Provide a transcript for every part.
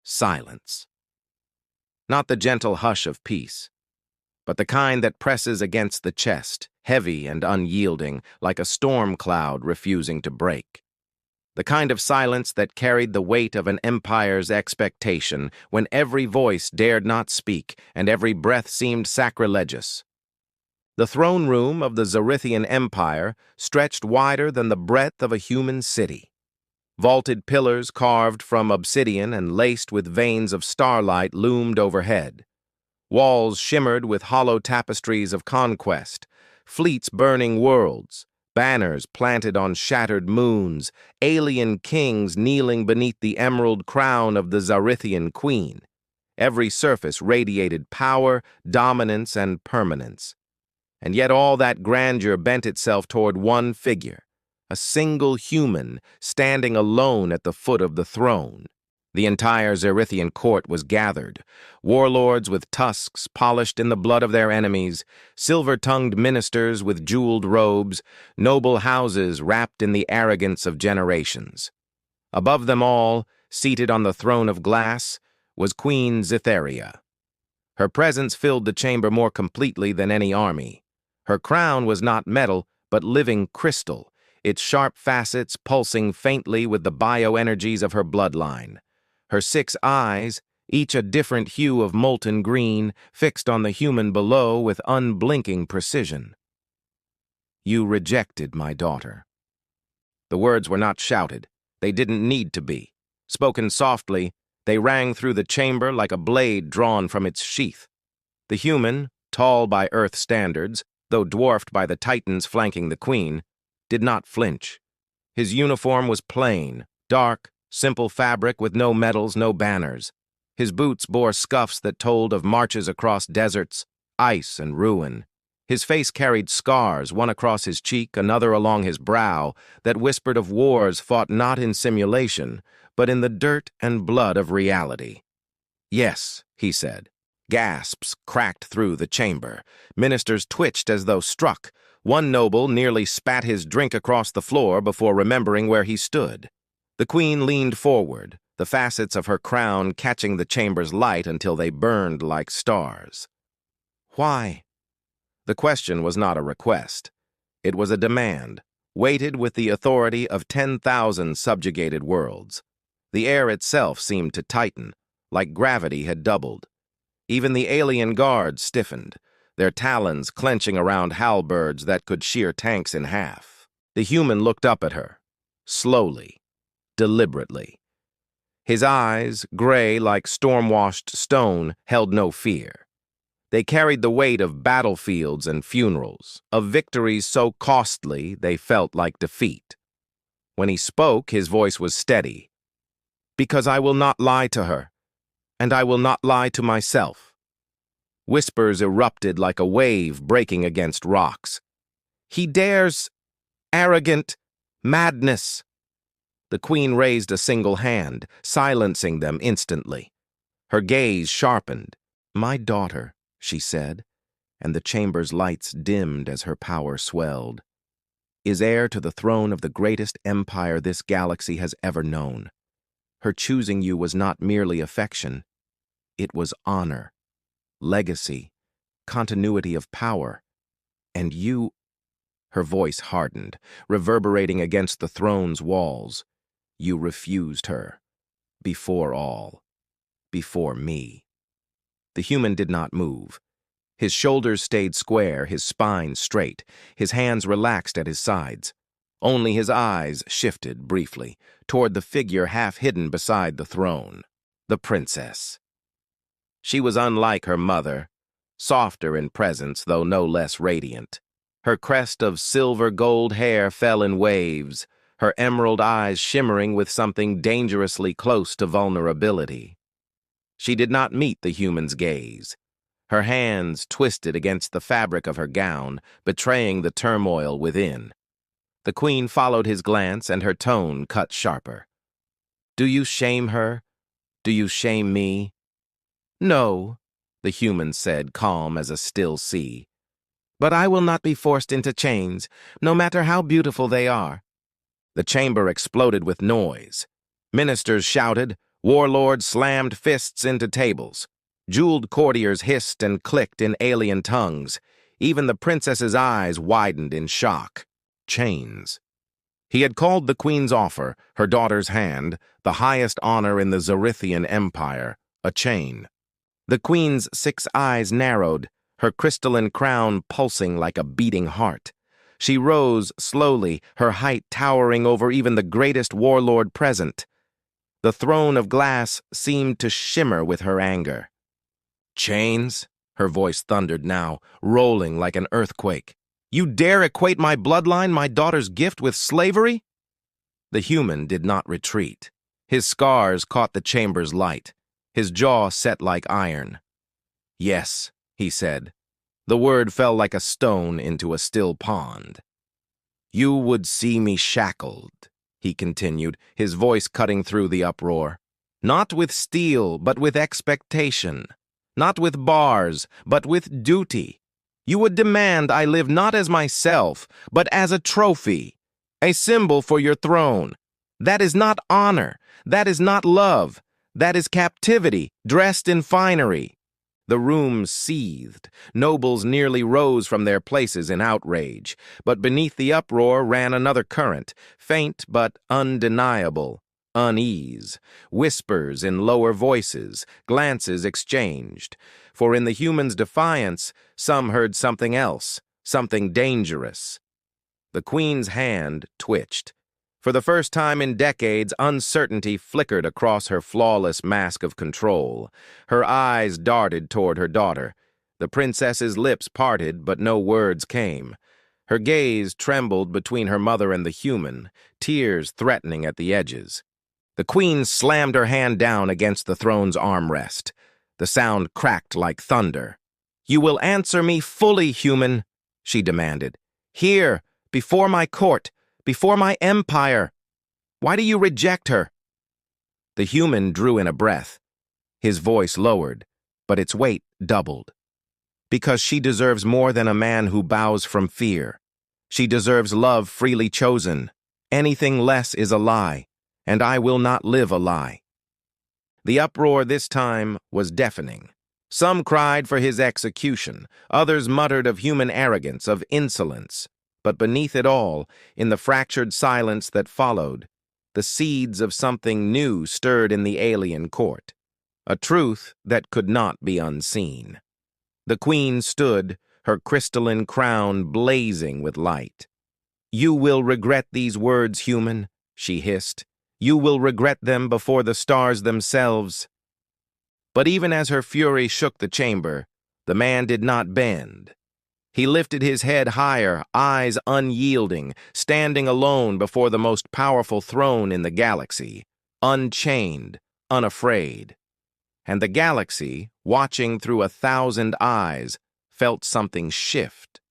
silence. Not the gentle hush of peace, but the kind that presses against the chest, heavy and unyielding, like a storm cloud refusing to break. The kind of silence that carried the weight of an empire's expectation when every voice dared not speak and every breath seemed sacrilegious. The throne room of the Zarithian Empire stretched wider than the breadth of a human city. Vaulted pillars carved from obsidian and laced with veins of starlight loomed overhead. Walls shimmered with hollow tapestries of conquest, fleets burning worlds, banners planted on shattered moons, alien kings kneeling beneath the emerald crown of the Zarithian queen. Every surface radiated power, dominance, and permanence. And yet all that grandeur bent itself toward one figure, a single human standing alone at the foot of the throne. The entire Zarithian court was gathered, warlords with tusks polished in the blood of their enemies, silver-tongued ministers with jeweled robes, noble houses wrapped in the arrogance of generations. Above them all, seated on the throne of glass, was Queen Zitharia. Her presence filled the chamber more completely than any army. Her crown was not metal, but living crystal, its sharp facets pulsing faintly with the bioenergies of her bloodline. Her 6 eyes, each a different hue of molten green, fixed on the human below with unblinking precision. "You rejected my daughter." The words were not shouted. They didn't need to be. Spoken softly, they rang through the chamber like a blade drawn from its sheath. The human, tall by Earth standards, though dwarfed by the titans flanking the queen, did not flinch. His uniform was plain, dark, simple fabric with no medals, no banners. His boots bore scuffs that told of marches across deserts, ice, and ruin. His face carried scars, one across his cheek, another along his brow, that whispered of wars fought not in simulation, but in the dirt and blood of reality. "Yes," he said. Gasps cracked through the chamber. Ministers twitched as though struck. One noble nearly spat his drink across the floor before remembering where he stood. The queen leaned forward, the facets of her crown catching the chamber's light until they burned like stars. "Why?" The question was not a request. It was a demand, weighted with the authority of 10,000 subjugated worlds. The air itself seemed to tighten, like gravity had doubled. Even the alien guards stiffened, their talons clenching around halberds that could shear tanks in half. The human looked up at her, slowly, deliberately. His eyes, gray like storm-washed stone, held no fear. They carried the weight of battlefields and funerals, of victories so costly they felt like defeat. When he spoke, his voice was steady. "Because I will not lie to her, and I will not lie to myself." Whispers erupted like a wave breaking against rocks. "He dares! Arrogant! Madness!" The queen raised a single hand, silencing them instantly. Her gaze sharpened. "My daughter," she said, and the chamber's lights dimmed as her power swelled, "is heir to the throne of the greatest empire this galaxy has ever known. Her choosing you was not merely affection. It was honor, legacy, continuity of power. And you—" Her voice hardened, reverberating against the throne's walls. "You refused her. Before all. Before me." The human did not move. His shoulders stayed square, his spine straight, his hands relaxed at his sides. Only his eyes shifted briefly, toward the figure half hidden beside the throne, the princess. She was unlike her mother, softer in presence, though no less radiant. Her crest of silver-gold hair fell in waves, her emerald eyes shimmering with something dangerously close to vulnerability. She did not meet the human's gaze. Her hands twisted against the fabric of her gown, betraying the turmoil within. The queen followed his glance, and her tone cut sharper. "Do you shame her? Do you shame me?" "No," the human said, calm as a still sea. "But I will not be forced into chains, no matter how beautiful they are." The chamber exploded with noise. Ministers shouted, Warlords slammed fists into tables. Jeweled courtiers hissed and clicked in alien tongues. Even the princess's eyes widened in shock. Chains. He had called the queen's offer, her daughter's hand, the highest honor in the Zorithian Empire, a chain. The queen's 6 eyes narrowed, her crystalline crown pulsing like a beating heart. She rose slowly, her height towering over even the greatest warlord present. The throne of glass seemed to shimmer with her anger. Chains? Her voice thundered now, rolling like an earthquake. You dare equate my bloodline, my daughter's gift, with slavery? The human did not retreat. His scars caught the chamber's light, his jaw set like iron. Yes, he said. The word fell like a stone into a still pond. You would see me shackled, he continued, his voice cutting through the uproar. Not with steel, but with expectation. Not with bars, but with duty. You would demand I live not as myself, but as a trophy, a symbol for your throne. That is not honor. That is not love. That is captivity, dressed in finery. The room seethed. Nobles nearly rose from their places in outrage. But beneath the uproar ran another current, faint but undeniable. Unease, whispers in lower voices, glances exchanged. For in the human's defiance, some heard something else, something dangerous. The queen's hand twitched. For the first time in decades, uncertainty flickered across her flawless mask of control. Her eyes darted toward her daughter. The princess's lips parted, but no words came. Her gaze trembled between her mother and the human, tears threatening at the edges. The queen slammed her hand down against the throne's armrest. The sound cracked like thunder. You will answer me fully, human, she demanded. Here, before my court, before my empire. Why do you reject her? The human drew in a breath. His voice lowered, but its weight doubled. Because she deserves more than a man who bows from fear. She deserves love freely chosen. Anything less is a lie, and I will not live a lie. The uproar this time was deafening. Some cried for his execution, others muttered of human arrogance, of insolence. But beneath it all, in the fractured silence that followed, the seeds of something new stirred in the alien court, a truth that could not be unseen. The queen stood, her crystalline crown blazing with light. You will regret these words, human, she hissed. You will regret them before the stars themselves. But even as her fury shook the chamber, the man did not bend. He lifted his head higher, eyes unyielding, standing alone before the most powerful throne in the galaxy, unchained, unafraid. And the galaxy, watching through 1,000 eyes, felt something shift.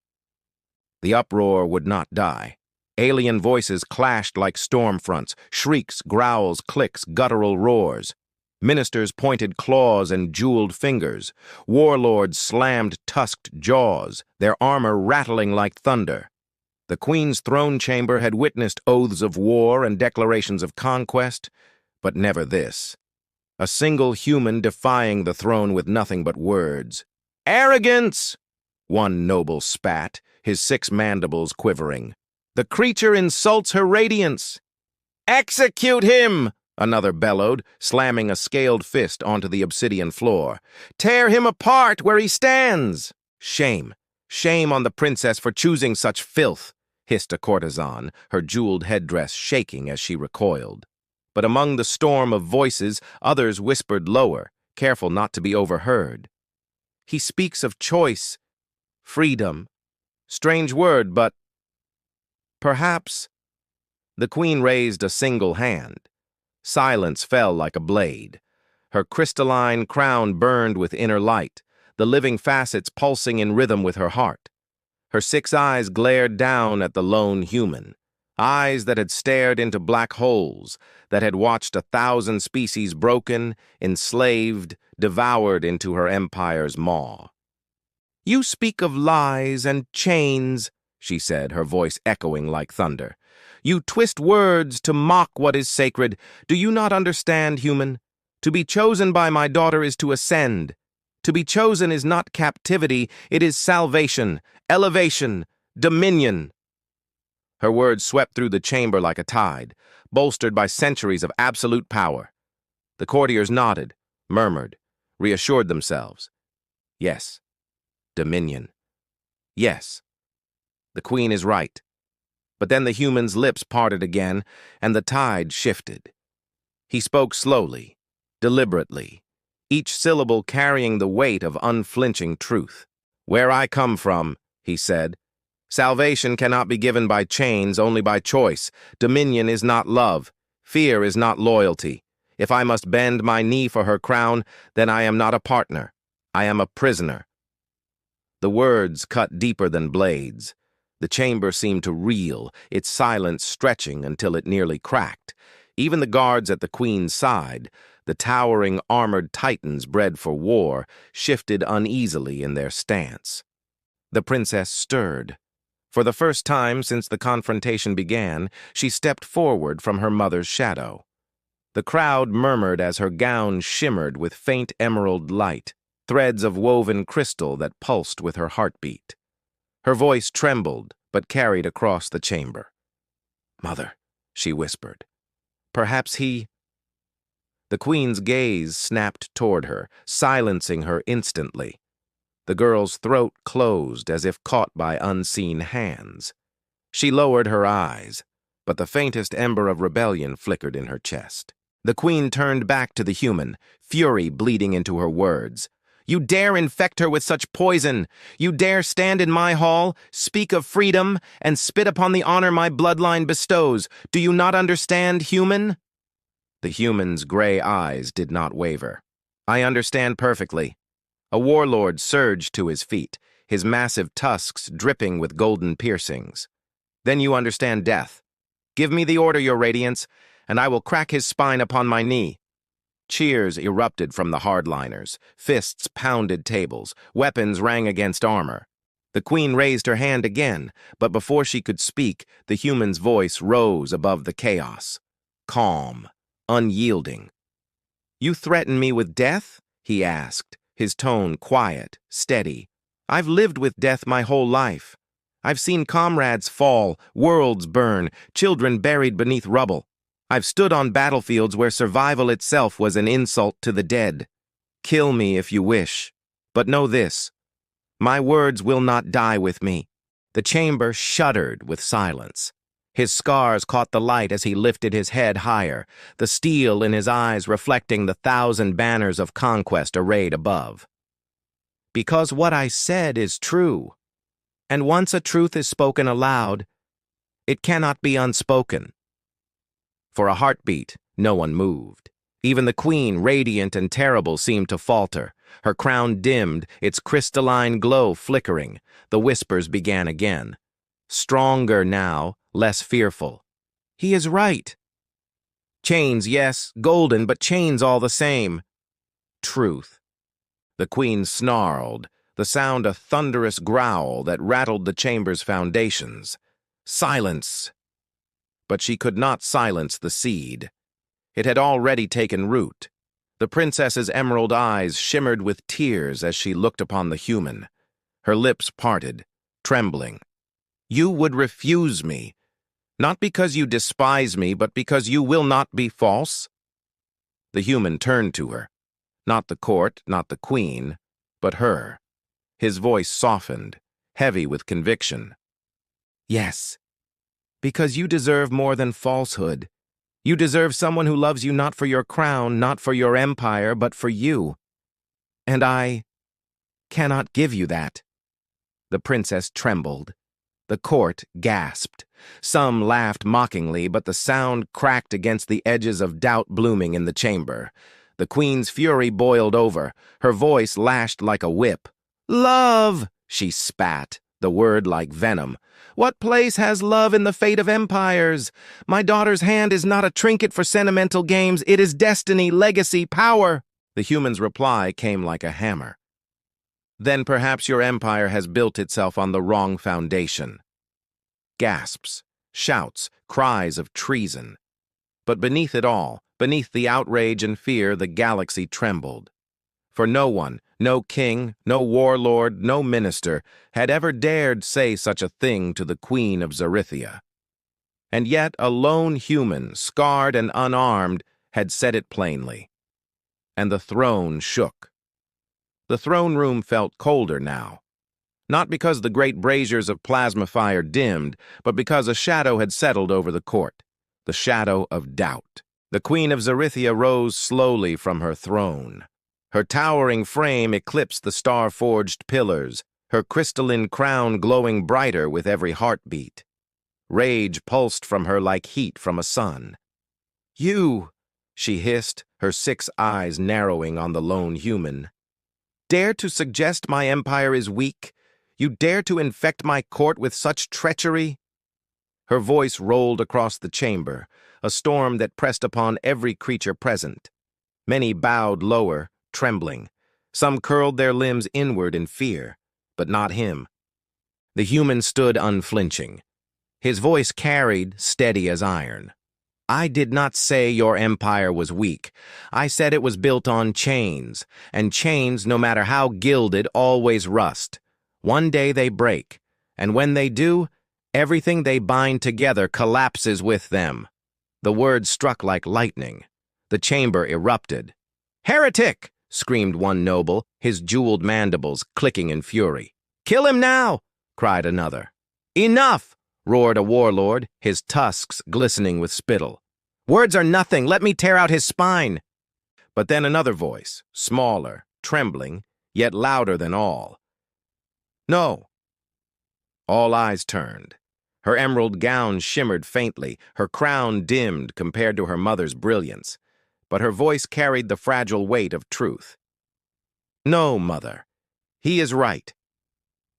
The uproar would not die. Alien voices clashed like storm fronts, shrieks, growls, clicks, guttural roars. Ministers pointed claws and jeweled fingers. Warlords slammed tusked jaws, their armor rattling like thunder. The queen's throne chamber had witnessed oaths of war and declarations of conquest, but never this. A single human defying the throne with nothing but words. Arrogance! One noble spat, his 6 mandibles quivering. The creature insults her radiance. Execute him! Another bellowed, slamming a scaled fist onto the obsidian floor. Tear him apart where he stands! Shame. Shame on the princess for choosing such filth, hissed a courtesan, her jeweled headdress shaking as she recoiled. But among the storm of voices, others whispered lower, careful not to be overheard. He speaks of choice, freedom. Strange word, but perhaps. The queen raised a single hand. Silence fell like a blade. Her crystalline crown burned with inner light, the living facets pulsing in rhythm with her heart. Her 6 eyes glared down at the lone human, eyes that had stared into black holes, that had watched 1,000 species broken, enslaved, devoured into her empire's maw. You speak of lies and chains, she said, her voice echoing like thunder. You twist words to mock what is sacred. Do you not understand, human? To be chosen by my daughter is to ascend. To be chosen is not captivity, it is salvation, elevation, dominion." Her words swept through the chamber like a tide, bolstered by centuries of absolute power. The courtiers nodded, murmured, reassured themselves. Yes, dominion. Yes, the queen is right. But then the human's lips parted again, and the tide shifted. He spoke slowly, deliberately, each syllable carrying the weight of unflinching truth. "Where I come from," he said, "salvation cannot be given by chains, only by choice. Dominion is not love. Fear is not loyalty. If I must bend my knee for her crown, then I am not a partner. I am a prisoner." The words cut deeper than blades. The chamber seemed to reel, its silence stretching until it nearly cracked. Even the guards at the queen's side, the towering armored titans bred for war, shifted uneasily in their stance. The princess stirred. For the first time since the confrontation began, she stepped forward from her mother's shadow. The crowd murmured as her gown shimmered with faint emerald light, threads of woven crystal that pulsed with her heartbeat. Her voice trembled, but carried across the chamber. "Mother," she whispered, "perhaps he—" The queen's gaze snapped toward her, silencing her instantly. The girl's throat closed as if caught by unseen hands. She lowered her eyes, but the faintest ember of rebellion flickered in her chest. The queen turned back to the human, fury bleeding into her words. "You dare infect her with such poison! You dare stand in my hall, speak of freedom, and spit upon the honor my bloodline bestows! Do you not understand, human?" The human's gray eyes did not waver. "I understand perfectly." A warlord surged to his feet, his massive tusks dripping with golden piercings. "Then you understand death. Give me the order, your radiance, and I will crack his spine upon my knee." Cheers erupted from the hardliners. Fists pounded tables. Weapons rang against armor. The queen raised her hand again, but before she could speak, the human's voice rose above the chaos. Calm, unyielding. "You threaten me with death?" he asked, his tone quiet, steady. "I've lived with death my whole life. I've seen comrades fall, worlds burn, children buried beneath rubble. I've stood on battlefields where survival itself was an insult to the dead. Kill me if you wish, but know this: my words will not die with me." The chamber shuddered with silence. His scars caught the light as he lifted his head higher, the steel in his eyes reflecting the 1,000 banners of conquest arrayed above. "Because what I said is true, and once a truth is spoken aloud, it cannot be unspoken." For a heartbeat, no one moved. Even the queen, radiant and terrible, seemed to falter. Her crown dimmed, its crystalline glow flickering. The whispers began again. Stronger now, less fearful. "He is right. Chains, yes, golden, but chains all the same. Truth." The queen snarled, the sound a thunderous growl that rattled the chamber's foundations. "Silence!" But she could not silence the seed. It had already taken root. The princess's emerald eyes shimmered with tears as she looked upon the human. Her lips parted, trembling. "You would refuse me, not because you despise me, but because you will not be false?" The human turned to her. Not the court, not the queen, but her. His voice softened, heavy with conviction. "Yes. Because you deserve more than falsehood. You deserve someone who loves you not for your crown, not for your empire, but for you. And I cannot give you that." The princess trembled. The court gasped. Some laughed mockingly, but the sound cracked against the edges of doubt blooming in the chamber. The queen's fury boiled over. Her voice lashed like a whip. "Love!" she spat, the word like venom. "What place has love in the fate of empires? My daughter's hand is not a trinket for sentimental games. It is destiny, legacy, power." The human's reply came like a hammer. "Then perhaps your empire has built itself on the wrong foundation." Gasps, shouts, cries of treason. But beneath it all, beneath the outrage and fear, the galaxy trembled. For no one, no king, no warlord, no minister, had ever dared say such a thing to the Queen of Zarithia. And yet a lone human, scarred and unarmed, had said it plainly. And the throne shook. The throne room felt colder now. Not because the great braziers of plasma fire dimmed, but because a shadow had settled over the court. The shadow of doubt. The Queen of Zarithia rose slowly from her throne. Her towering frame eclipsed the star-forged pillars, her crystalline crown glowing brighter with every heartbeat. Rage pulsed from her like heat from a sun. "You," she hissed, her 6 eyes narrowing on the lone human, "dare to suggest my empire is weak? You dare to infect my court with such treachery?" Her voice rolled across the chamber, a storm that pressed upon every creature present. Many bowed lower, trembling. Some curled their limbs inward in fear, but not him. The human stood unflinching. His voice carried, steady as iron. "I did not say your empire was weak. I said it was built on chains, and chains, no matter how gilded, always rust. One day they break, and when they do, everything they bind together collapses with them." The words struck like lightning. The chamber erupted. "Heretic!" screamed one noble, his jeweled mandibles clicking in fury. "Kill him now!" cried another. "Enough!" roared a warlord, his tusks glistening with spittle. "Words are nothing. Let me tear out his spine." But then another voice, smaller, trembling, yet louder than all. "No." All eyes turned. Her emerald gown shimmered faintly, her crown dimmed compared to her mother's brilliance, but her voice carried the fragile weight of truth. "No, mother. He is right."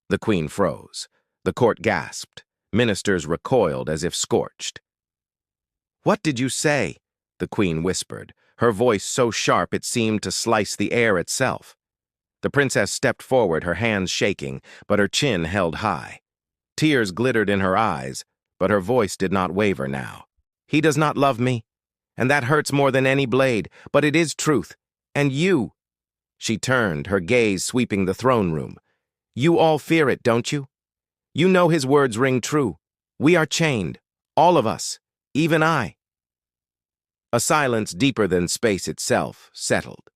The queen froze. The court gasped. Ministers recoiled as if scorched. "What did you say?" the queen whispered, her voice so sharp it seemed to slice the air itself. The princess stepped forward, her hands shaking, but her chin held high. Tears glittered in her eyes, but her voice did not waver now. "He does not love me, and that hurts more than any blade, but it is truth. And you—" She turned, her gaze sweeping the throne room. "You all fear it, don't you? You know his words ring true. We are chained, all of us, even I." A silence deeper than space itself settled.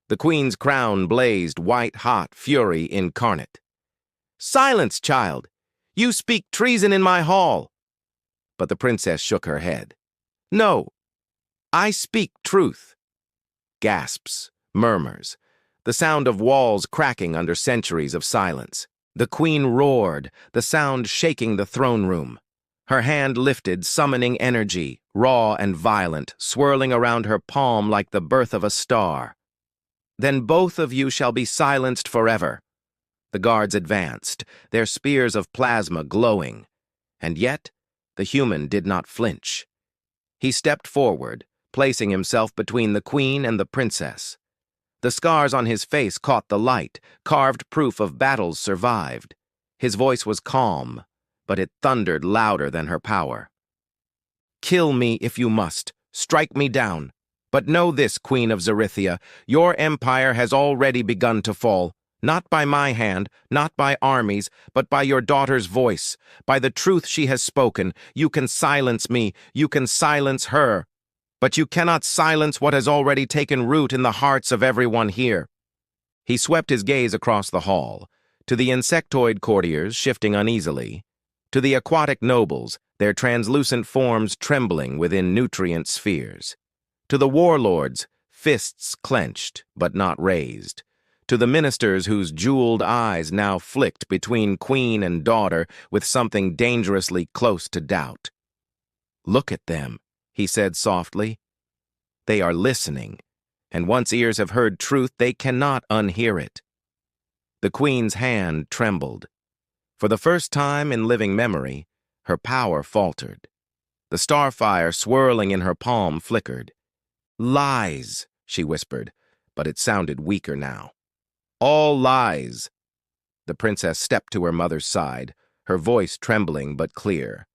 The queen's crown blazed white-hot fury incarnate. "Silence, child! You speak treason in my hall!" But the princess shook her head. "No, I speak truth." Gasps, murmurs, the sound of walls cracking under centuries of silence. The queen roared, the sound shaking the throne room. Her hand lifted, summoning energy, raw and violent, swirling around her palm like the birth of a star. "Then both of you shall be silenced forever." The guards advanced, their spears of plasma glowing. And yet, the human did not flinch. He stepped forward, placing himself between the queen and the princess. The scars on his face caught the light, carved proof of battles survived. His voice was calm, but it thundered louder than her power. "Kill me if you must. Strike me down. But know this, Queen of Zarithia, your empire has already begun to fall. Not by my hand, not by armies, but by your daughter's voice, by the truth she has spoken. You can silence me, you can silence her. But you cannot silence what has already taken root in the hearts of everyone here." He swept his gaze across the hall, to the insectoid courtiers shifting uneasily, to the aquatic nobles, their translucent forms trembling within nutrient spheres, to the warlords, fists clenched but not raised, to the ministers whose jeweled eyes now flicked between queen and daughter with something dangerously close to doubt. "Look at them," he said softly. "They are listening, and once ears have heard truth, they cannot unhear it." The queen's hand trembled. For the first time in living memory, her power faltered. The starfire swirling in her palm flickered. "Lies," she whispered, but it sounded weaker now. "All lies." The princess stepped to her mother's side, her voice trembling but clear.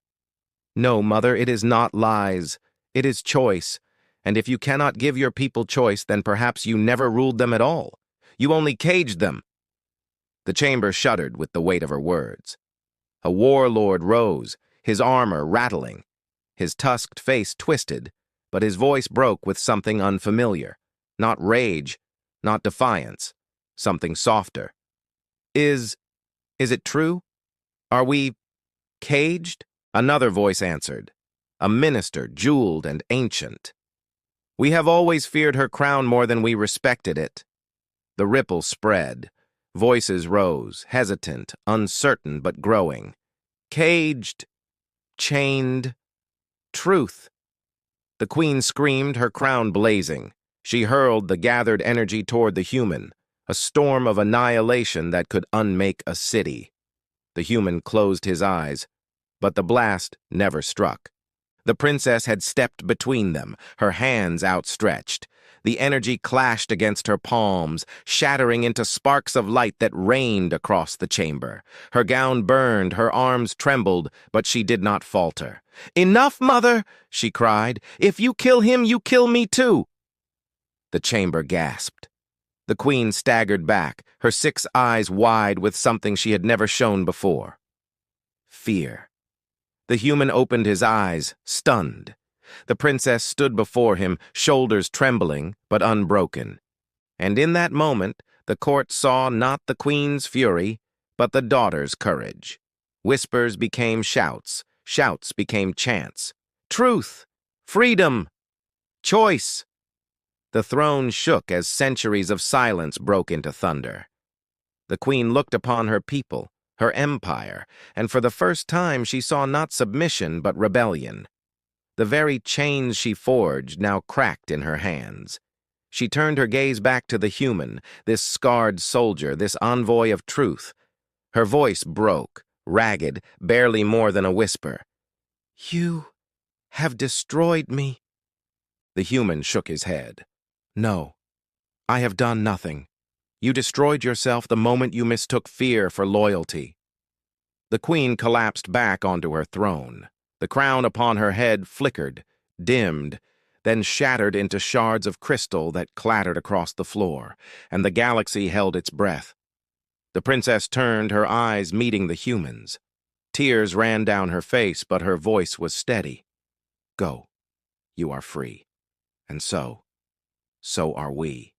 "No, mother, it is not lies. It is choice, and if you cannot give your people choice, then perhaps you never ruled them at all. You only caged them. The chamber shuddered with the weight of her words. A warlord rose, his armor rattling, his tusked face twisted, but his voice broke with something unfamiliar. Not rage, not defiance, something softer. Is it true? Are we caged? Another voice answered, a minister, jeweled and ancient. We have always feared her crown more than we respected it. The ripple spread. Voices rose, hesitant, uncertain, but growing. Caged, chained, truth. The queen screamed, her crown blazing. She hurled the gathered energy toward the human, a storm of annihilation that could unmake a city. The human closed his eyes, but the blast never struck. The princess had stepped between them, her hands outstretched. The energy clashed against her palms, shattering into sparks of light that rained across the chamber. Her gown burned, her arms trembled, but she did not falter. "Enough, mother!" she cried. "If you kill him, you kill me too!" The chamber gasped. The queen staggered back, her 6 eyes wide with something she had never shown before. Fear. The human opened his eyes, stunned. The princess stood before him, shoulders trembling, but unbroken. And in that moment, the court saw not the queen's fury, but the daughter's courage. Whispers became shouts, shouts became chants. Truth! Freedom! Choice! The throne shook as centuries of silence broke into thunder. The queen looked upon her people, her empire, and for the first time she saw not submission but rebellion. The very chains she forged now cracked in her hands. She turned her gaze back to the human, this scarred soldier, this envoy of truth. Her voice broke, ragged, barely more than a whisper. "You have destroyed me." The human shook his head. "No, I have done nothing. You destroyed yourself the moment you mistook fear for loyalty." The queen collapsed back onto her throne. The crown upon her head flickered, dimmed, then shattered into shards of crystal that clattered across the floor, and the galaxy held its breath. The princess turned, her eyes meeting the humans. Tears ran down her face, but her voice was steady. "Go. You are free. And so are we."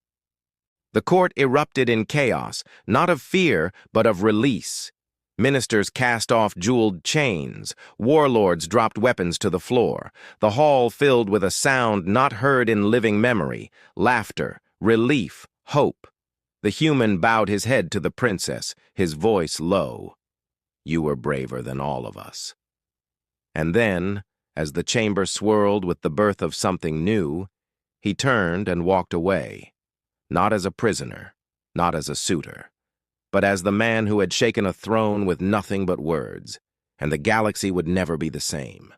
The court erupted in chaos, not of fear, but of release. Ministers cast off jeweled chains. Warlords dropped weapons to the floor. The hall filled with a sound not heard in living memory. Laughter, relief, hope. The human bowed his head to the princess, his voice low. "You were braver than all of us." And then, as the chamber swirled with the birth of something new, he turned and walked away, not as a prisoner, not as a suitor, but as the man who had shaken a throne with nothing but words, and the galaxy would never be the same.